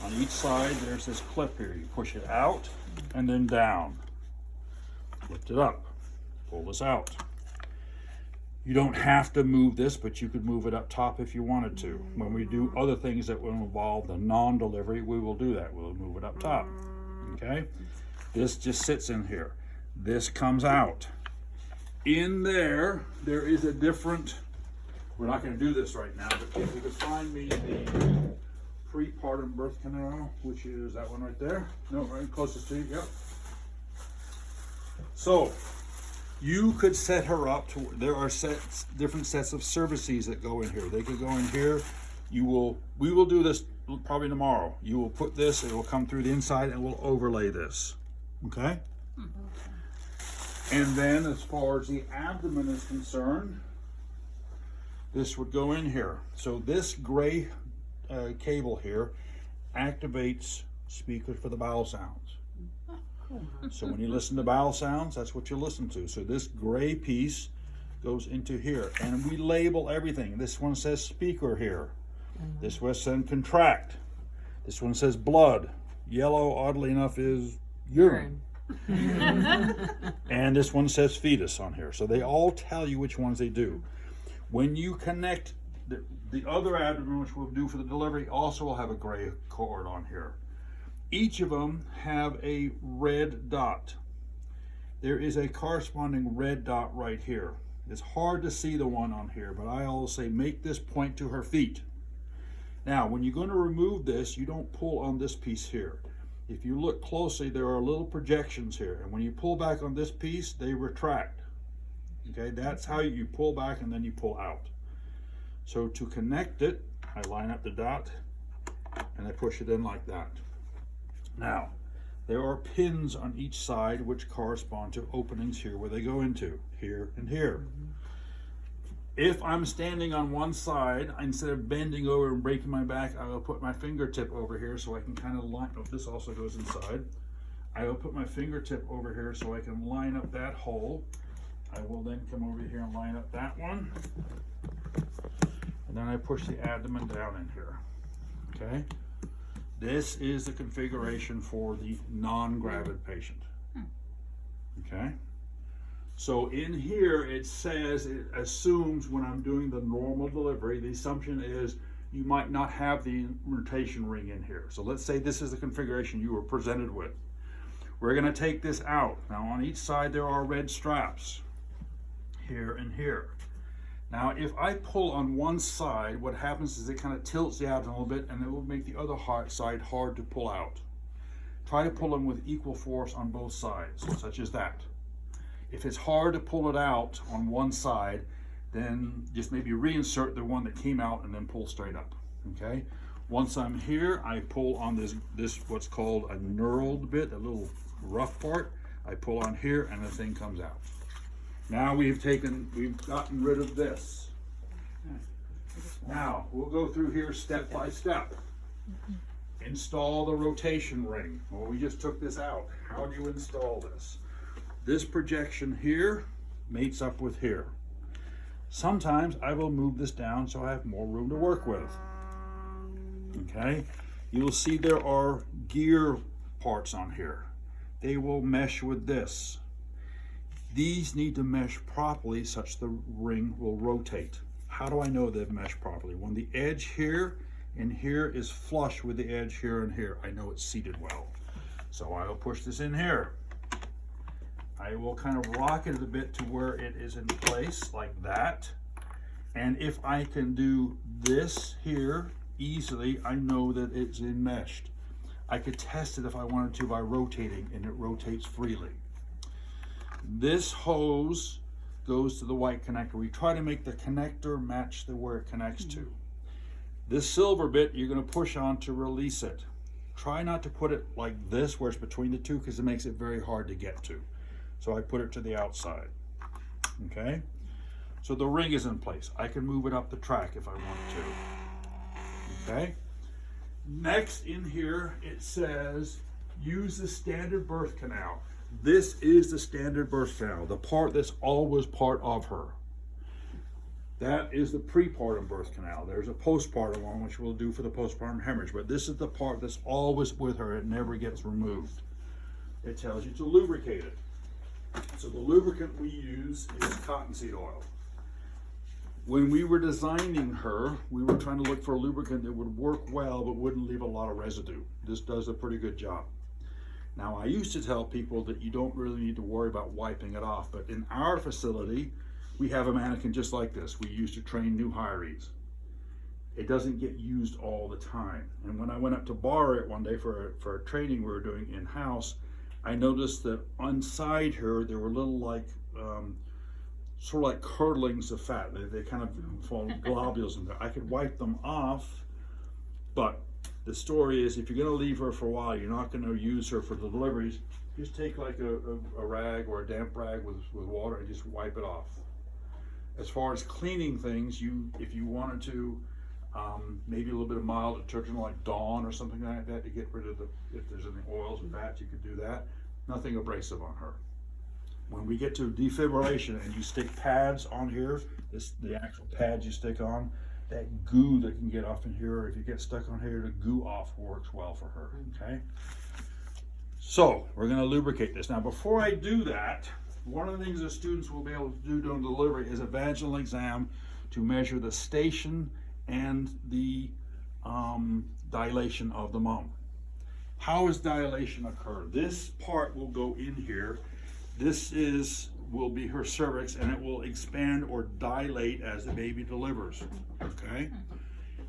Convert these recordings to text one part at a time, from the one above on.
On each side, there's this clip here. You push it out and then down. Lift it up. Pull this out. You don't have to move this, but you could move it up top if you wanted to. When we do other things that will involve the non-delivery, we will do that. We'll move it up top. Okay? This just sits in here. This comes out. In there is a different, we're not going to do this right now, but if you could find me the prepartum birth canal, which is that one right there. No, right closest to you, yep. So, you could set her up to, there are different sets of cervices that go in here. They could go in here. We will do this probably tomorrow. You will put this, it will come through the inside and we'll overlay this, okay? And then as far as the abdomen is concerned, this would go in here. So this gray cable here activates speakers for the bowel sounds. So when you listen to bowel sounds, that's what you listen to. So this gray piece goes into here. And we label everything. This one says speaker here. This one says contract. This one says blood. Yellow, oddly enough, is urine. And this one says fetus on here. So they all tell you which ones they do. When you connect the other abdomen, which we'll do for the delivery, also will have a gray cord on here. Each of them have a red dot. There is a corresponding red dot right here. It's hard to see the one on here, but I always say make this point to her feet. Now, when you're going to remove this, you don't pull on this piece here. If you look closely, there are little projections here, and when you pull back on this piece, they retract. Okay, that's how you pull back and then you pull out. So to connect it, I line up the dot and I push it in like that. Now, there are pins on each side which correspond to openings here where they go into, here and here. If I'm standing on one side, instead of bending over and breaking my back, I will put my fingertip over here so I can kind of line, oh, this also goes inside. I will put my fingertip over here so I can line up that hole. I will then come over here and line up that one. And then I push the abdomen down in here, okay? This is the configuration for the non-gravid patient, okay? So in here, it says, it assumes when I'm doing the normal delivery, the assumption is you might not have the rotation ring in here. So let's say this is the configuration you were presented with. We're gonna take this out. Now on each side, there are red straps, here and here. Now, if I pull on one side, what happens is it kind of tilts the abdomen a little bit and it will make the other side hard to pull out. Try to pull them with equal force on both sides, such as that. If it's hard to pull it out on one side, then just maybe reinsert the one that came out and then pull straight up, okay? Once I'm here, I pull on this what's called a knurled bit, a little rough part. I pull on here and the thing comes out. Now we've gotten rid of this. Now we'll go through here step by step. Install the rotation ring. Well, we just took this out. How do you install this? This projection here mates up with here. Sometimes I will move this down so I have more room to work with. Okay, you'll see there are gear parts on here. They will mesh with this. These need to mesh properly such the ring will rotate. How do I know they've meshed properly? When the edge here and here is flush with the edge here and here, I know it's seated well. So I will push this in here. I will kind of rock it a bit to where it is in place like that. And if I can do this here easily, I know that it's enmeshed. I could test it if I wanted to by rotating, and it rotates freely. This hose goes to the white connector. We try to make the connector match where it connects to. This silver bit you're going to push on to release it. Try not to put it like this where it's between the two because it makes it very hard to get to. So I put it to the outside. Okay? So the ring is in place. I can move it up the track if I want to. Okay? Next in here it says use the standard birth canal. This is the standard birth canal, the part that's always part of her. That is the prepartum birth canal. There's a postpartum one, which we'll do for the postpartum hemorrhage, but this is the part that's always with her. It never gets removed. It tells you to lubricate it. So the lubricant we use is cottonseed oil. When we were designing her, we were trying to look for a lubricant that would work well but wouldn't leave a lot of residue. This does a pretty good job. Now, I used to tell people that you don't really need to worry about wiping it off, but in our facility, we have a mannequin just like this. We used to train new hirees. It doesn't get used all the time. And when I went up to borrow it one day for a training we were doing in-house, I noticed that inside her, there were little like, sort of like curdlings of fat. They kind of form globules in there. I could wipe them off, but the story is if you're gonna leave her for a while, you're not gonna use her for the deliveries, just take like a rag or a damp rag with water and just wipe it off. As far as cleaning things, if you wanted to, maybe a little bit of mild detergent like Dawn or something like that to get rid of if there's any oils or fats, you could do that. Nothing abrasive on her. When we get to defibrillation and you stick pads on here, the actual pads you stick on, that goo that can get off in here, or if you get stuck on here, the goo off works well for her, okay? So, we're gonna lubricate this. Now, before I do that, one of the things that students will be able to do during delivery is a vaginal exam to measure the station and the dilation of the mom. How does dilation occur? This part will go in here. This will be her cervix, and it will expand or dilate as the baby delivers, okay?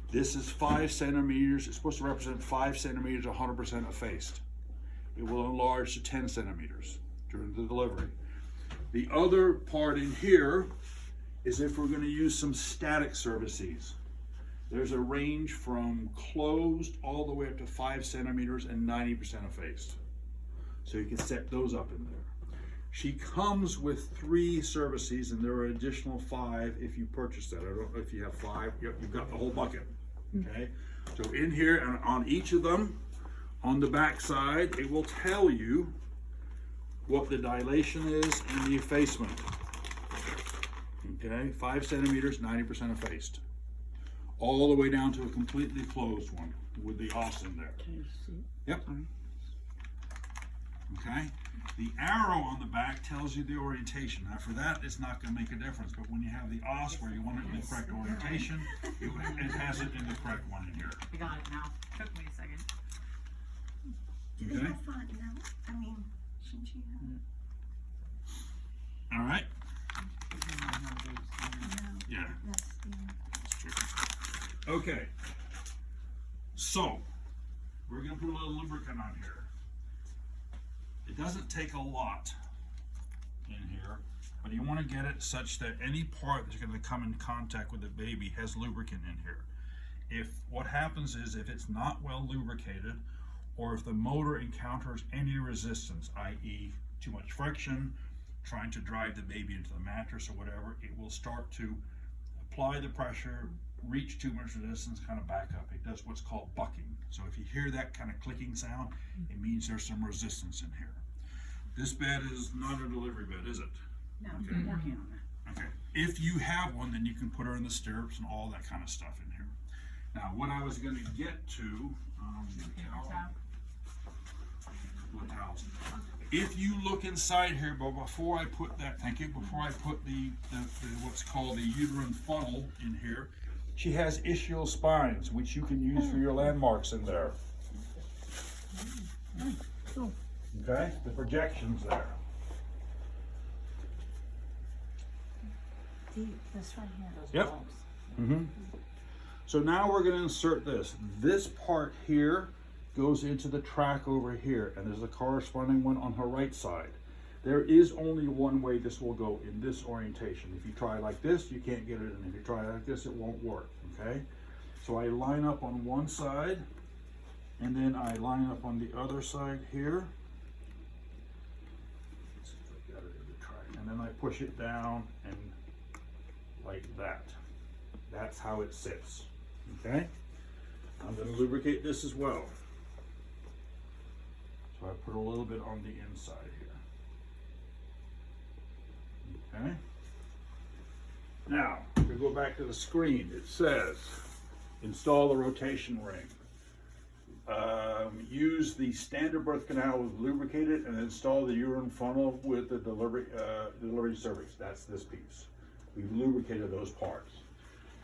This is 5 centimeters. It's supposed to represent 5 centimeters, 100% effaced. It will enlarge to 10 centimeters during the delivery. The other part in here is if we're going to use some static cervices. There's a range from closed all the way up to 5 centimeters and 90% effaced. So you can set those up in there. She comes with 3 cervices, and there are additional 5 if you purchase that. I don't know if you have 5. Yep, you've got the whole bucket. Okay. So in here and on each of them, on the back side, it will tell you what the dilation is and the effacement. Okay, 5 centimeters, 90% effaced. All the way down to a completely closed one with the os in there. Yep. Okay. The arrow on the back tells you the orientation. Now for that, it's not going to make a difference, but when you have the os where you want it in the correct orientation, it has it in the correct one in here. I got it now. Took me a second. Do they have fun? No? I mean, shouldn't you have? All right. No. Yeah. That's That's true. Okay. So, we're going to put a little lubricant on here. It doesn't take a lot in here, but you want to get it such that any part that's going to come in contact with the baby has lubricant in here. If what happens is if it's not well lubricated, or if the motor encounters any resistance, i.e. too much friction, trying to drive the baby into the mattress or whatever, it will start to apply the pressure, reach too much resistance, kind of back up. It does what's called bucking. So if you hear that kind of clicking sound, it means there's some resistance in here. This bed is not a delivery bed, is it? No, Okay. I'm working on that. Okay. If you have one, then you can put her in the stirrups and all that kind of stuff in here. Now, what I was going to get to, towels. If you look inside here, but before I put that, thank you, before I put the what's called the uterine funnel in here, she has ischial spines, which you can use for your landmarks in there. Okay, the projections there. This right here. Yep. Mm-hmm. So now we're going to insert this. This part here goes into the track over here, and there's a corresponding one on her right side. There is only one way this will go in this orientation. If you try like this, you can't get it, and if you try like this, it won't work, okay? So I line up on one side, and then I line up on the other side here. Let's see if I got it in the track. And then I push it down and like that. That's how it sits, okay? I'm going to lubricate this as well. So I put a little bit on the inside here. Okay. Now, if we go back to the screen, it says, install the rotation ring. Use the standard birth canal with lubricated and install the urine funnel with the delivery cervix. That's this piece. We've lubricated those parts.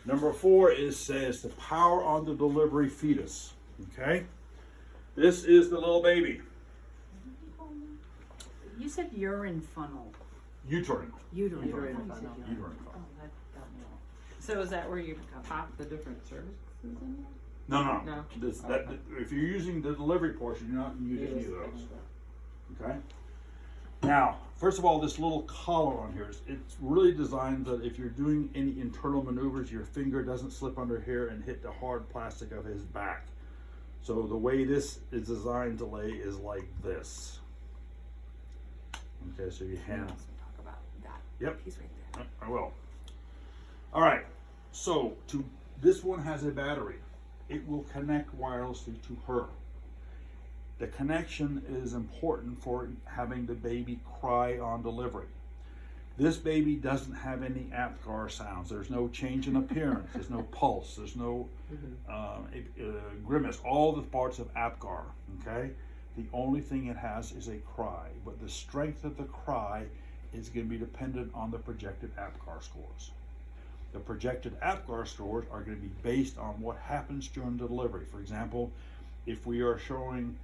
Number 4 says to power on the delivery fetus. Okay? This is the little baby. You said urine funnel. Uterine. Uterine. Uterine funnel. funnel. Oh, that got me off. So is that where you pop the different services in there? No. No. If you're using the delivery portion, you're not using any of those. Okay? Now, first of all, this little collar on here, it's really designed that if you're doing any internal maneuvers, your finger doesn't slip under here and hit the hard plastic of his back. So the way this is designed to lay is like this. Okay, so you hand. Talk about that. Yep. Piece right there. I will. All right. So this one has a battery. It will connect wirelessly to her. The connection is important for having the baby cry on delivery. This baby doesn't have any APGAR sounds. There's no change in appearance. There's no pulse. There's no grimace. All the parts of APGAR. Okay. The only thing it has is a cry, but the strength of the cry is going to be dependent on the projected APGAR scores. The projected APGAR scores are going to be based on what happens during the delivery. For example, if we are showing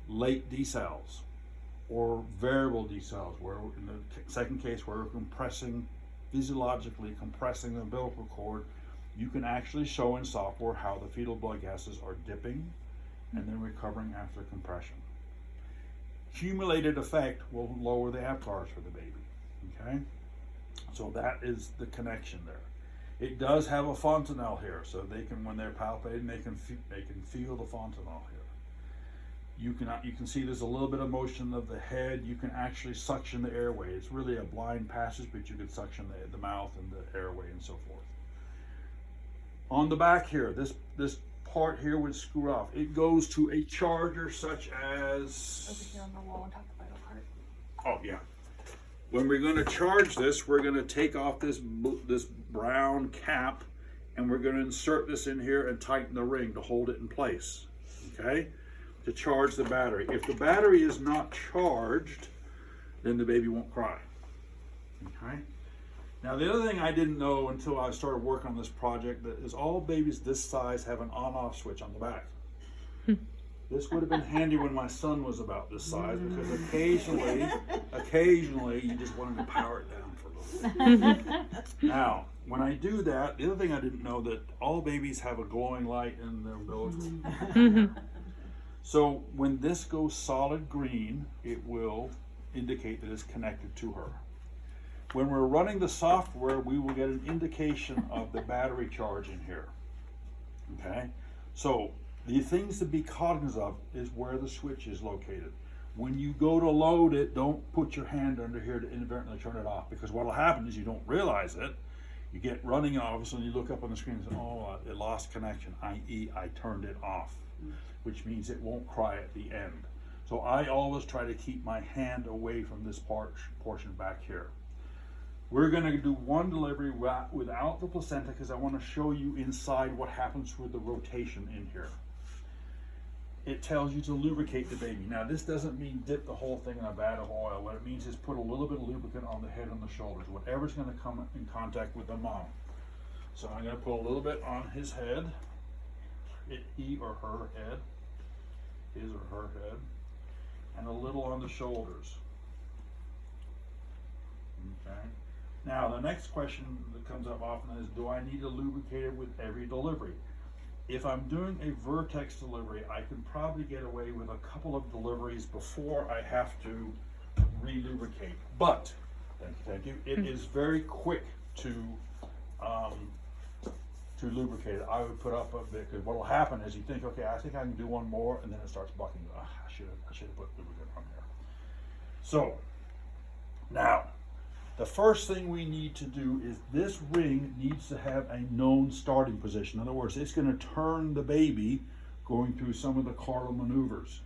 late decels or variable decels, where in the second case where we're physiologically compressing the umbilical cord, you can actually show in software how the fetal blood gases are dipping and then recovering after compression. Accumulated effect will lower the APGARs for the baby. Okay, so that is the connection there. It does have a fontanelle here, so they can, when they're palpating, they can feel the fontanelle here. You can see there's a little bit of motion of the head. You can actually suction the airway. It's really a blind passage, but you can suction the mouth and the airway and so forth. On the back here, this part here would screw off. It goes to a charger such as Over here on the wall on top of the vital part. Oh yeah. When we're going to charge this, we're going to take off this brown cap and we're going to insert this in here and tighten the ring to hold it in place. Okay? To charge the battery. If the battery is not charged, then the baby won't cry. Okay? Now the other thing I didn't know until I started working on this project that is all babies this size have an on-off switch on the back. This would have been handy when my son was about this size because occasionally you just wanted to power it down for a little bit. Now, when I do that, the other thing I didn't know that all babies have a glowing light in their umbilical. So when this goes solid green, it will indicate that it's connected to her. When we're running the software, we will get an indication of the battery charge in here. Okay? So the things to be cognizant of is where the switch is located. When you go to load it, don't put your hand under here to inadvertently turn it off, because what will happen is you don't realize it. You get running off, and you look up on the screen and say, oh, it lost connection, i.e. I turned it off, which means it won't cry at the end. So I always try to keep my hand away from this portion back here. We're going to do one delivery without the placenta because I want to show you inside what happens with the rotation in here. It tells you to lubricate the baby. Now this doesn't mean dip the whole thing in a vat of oil. What it means is put a little bit of lubricant on the head and the shoulders, whatever's going to come in contact with the mom. So I'm going to put a little bit on his head, he or her head, his or her head, and a little on the shoulders. Okay. Now the next question that comes up often is, do I need to lubricate it with every delivery? If I'm doing a vertex delivery, I can probably get away with a couple of deliveries before I have to re-lubricate. But, thank you, it is very quick to lubricate it. I would put up a bit, because what will happen is you think, okay, I think I can do one more, and then it starts bucking. I should have put lubricant on here. So, now, the first thing we need to do is this ring needs to have a known starting position. In other words, it's going to turn the baby going through some of the caudal maneuvers.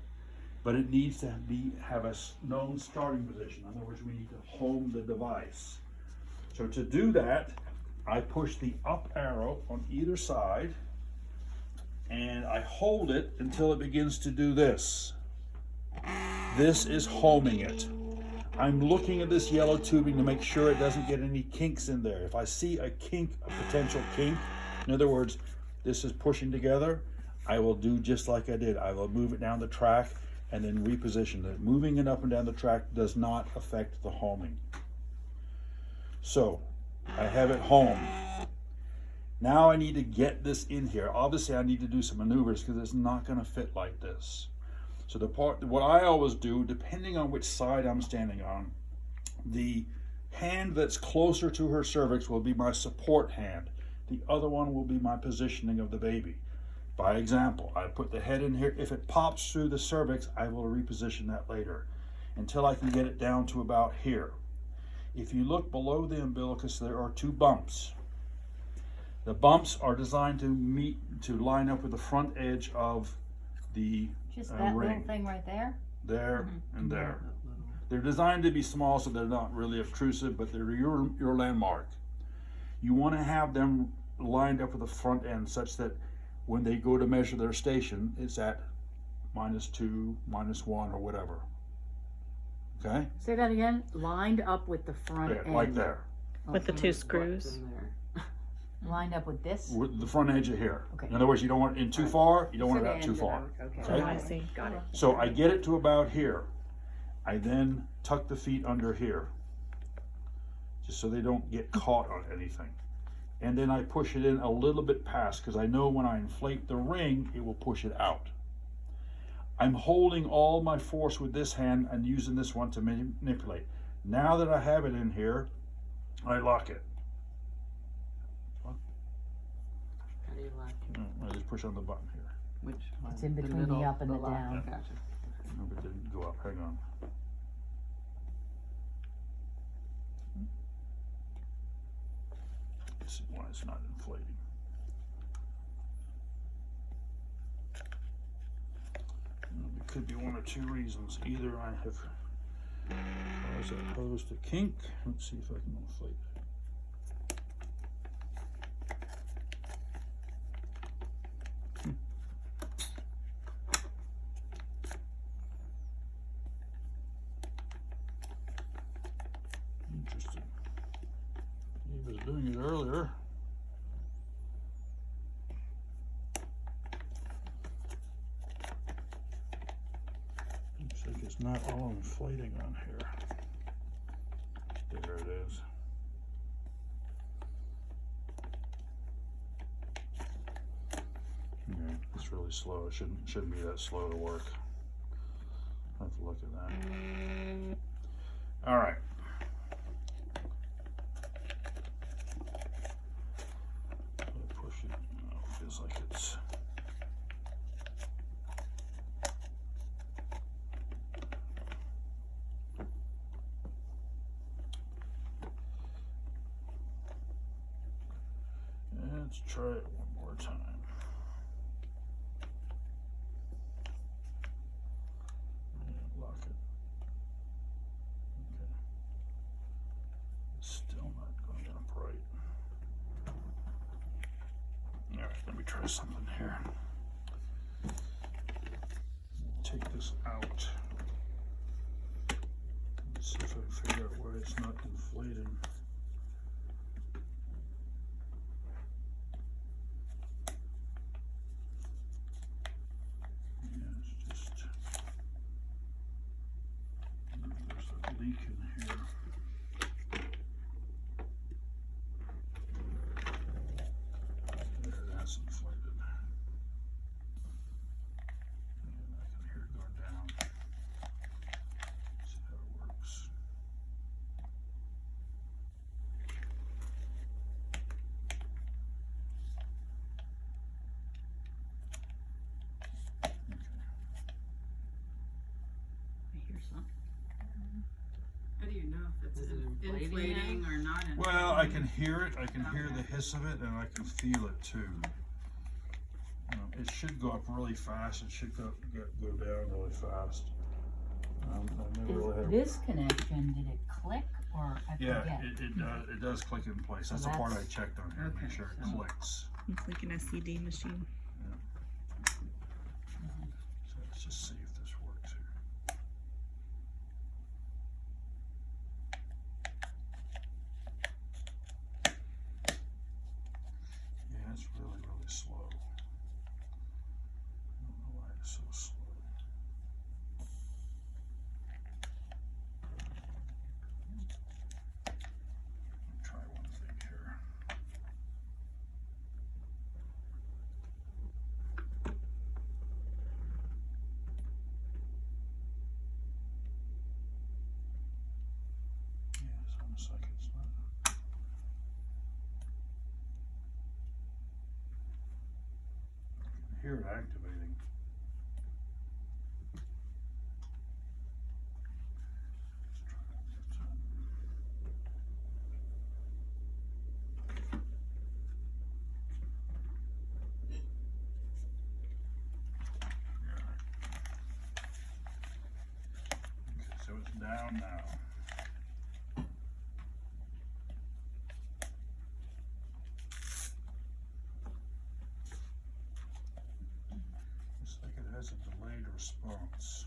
But it needs to have a known starting position. In other words, we need to home the device. So to do that, I push the up arrow on either side and I hold it until it begins to do this. This is homing it. I'm looking at this yellow tubing to make sure it doesn't get any kinks in there. If I see a kink, a potential kink, in other words, this is pushing together, I will do just like I did. I will move it down the track and then reposition it. Moving it up and down the track does not affect the homing. So, I have it home. Now I need to get this in here. Obviously I need to do some maneuvers because it's not going to fit like this. So what I always do, depending on which side I'm standing on, the hand that's closer to her cervix will be my support hand. The other one will be my positioning of the baby. By example, I put the head in here. If it pops through the cervix, I will reposition that later until I can get it down to about here. If you look below the umbilicus, there are 2 bumps. The bumps are designed to line up with the front edge of the Just that ring. little thing right there? There and there. They're designed to be small so they're not really obtrusive, but they're your landmark. You want to have them lined up with the front end such that when they go to measure their station, it's at -2, -1, or whatever. Okay? Say that again. Lined up with the front There, end. like there. With the 2 screws. Lined up with this? With the front edge of here. Okay. In other words, you don't want it in too far, you don't want it out too far. Okay. Okay. Oh, I see. Got it. So I get it to about here. I then tuck the feet under here, just so they don't get caught on anything. And then I push it in a little bit past, because I know when I inflate the ring, it will push it out. I'm holding all my force with this hand and using this one to manipulate. Now that I have it in here, I lock it. How do you lock it? I just push on the button here. Which one? It's in between the middle, up and the lock? down. Gotcha. No, it didn't go up. Hang on. Let's see why it's not inflating. It could be one or 2 reasons. Either I have as opposed to kink. Let's see if I can inflate. Interesting. He was doing it earlier. Looks like it's not all inflating on here. There it is. Yeah, it's really slow. It shouldn't be that slow to work. I'll have to look at that. All right. Push it. Oh, it feels like it's. Let's try it one more time. And lock it. Okay. It's still not going up right. All right, let me try something here. Take this out. Let's see if I can figure out why it's not inflating. Leak in here. There, that's inflated. And I can hear it going down. See how it works. I hear something. How do you know if it's Is it inflating inflating or not inflating? Well, I can hear it. I can hear the hiss of it, and I can feel it too. It should go up really fast. It should go down really fast. I never really had. This connection, did it click or I Yeah, forget. it does click in place. So That's the part I that's- checked on here, make okay, sure it so- clicks. It's like an SCD machine. So let's just see if this works here. Yeah, it's really, really slow. I don't know why it's so slow. Let me try one thing here. Yeah, just one second. It's not. I can hear it activating. Let's try one more time. Okay, so it's down now. Looks like it has a delayed response.